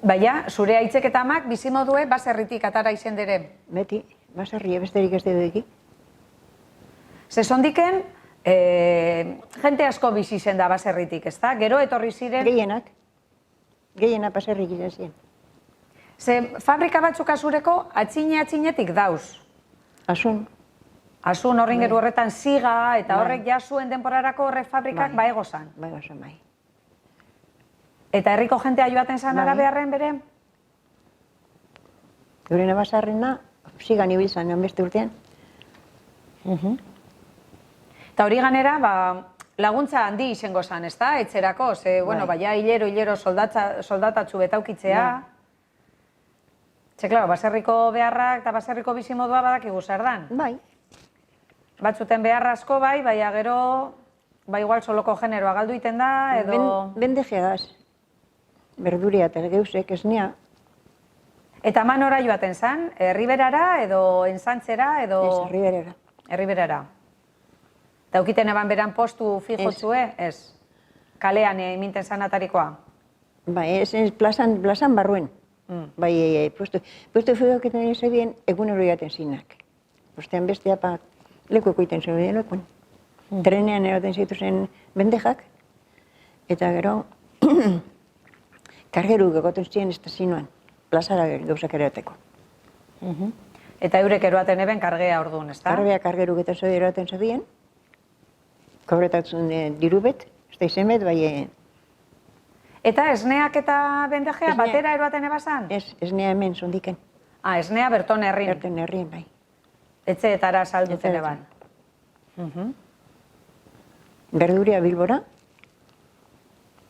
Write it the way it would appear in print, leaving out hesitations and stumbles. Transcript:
Baina, zure aitzek eta amak bizimodue baserritik atara izendere. Beti, baserria besterik ez dudeki. Ze sondiken, jente asko bizi zen da baserritik, ezta? Gero etorri ziren... Gehienak baserrik izan ziren. Ze fabrika batzuk azureko atzinetik dauz. Asun. Asun horren gero horretan ziga eta horrek jasuen denporarako horrek fabrikak bai egozan. Bai egozan, bai. Eta herriko jentea joaten zan arabearren bere? Eurena basarrena, zigan ibiltzan beste urtean. Eta hori ganera, laguntza handi izango zan, ez da, etxerako, ze, bueno, baina hilero soldatatzu betaukitzea. Ze, klaro, baserriko beharrak eta baserriko bizimodua badakigu zer dan. Bai. Batzuten beharra asko bai, baina gero, igual soloko generoa galdu iten da, edo... Bendejeagaz, berduria eta geusek, esnea. Eta manora joaten zan, herriberara, edo ensantzera, edo... Ez, herriberara. Herriberara. Eta ukiten eban beran postu fijotzue, ez? Kalean iminten zan atarikoa? Bai, ez plazan barruen. Bai, puesto fijoketan ezabien egunero jaten zinak. Postean bestea lekueko iten zuen lekuen. Trenean eraten zitu zen bendejak, eta gero kargeru gegoten ziren estazioan, plazara gauzak erateko. Eta eurek eroaten eben kargea orduan, ez da? Kargeru getan eraten zabien, kobretatzen dirubet, ez da izenbet, bai... Eta esneak eta bendejea batera eroaten ebazan? Ez, esnea hemen zondiken. Esnea berton herrin? Berton herrin, bai. Etxeetara salduten eban? Berduria Bilbora,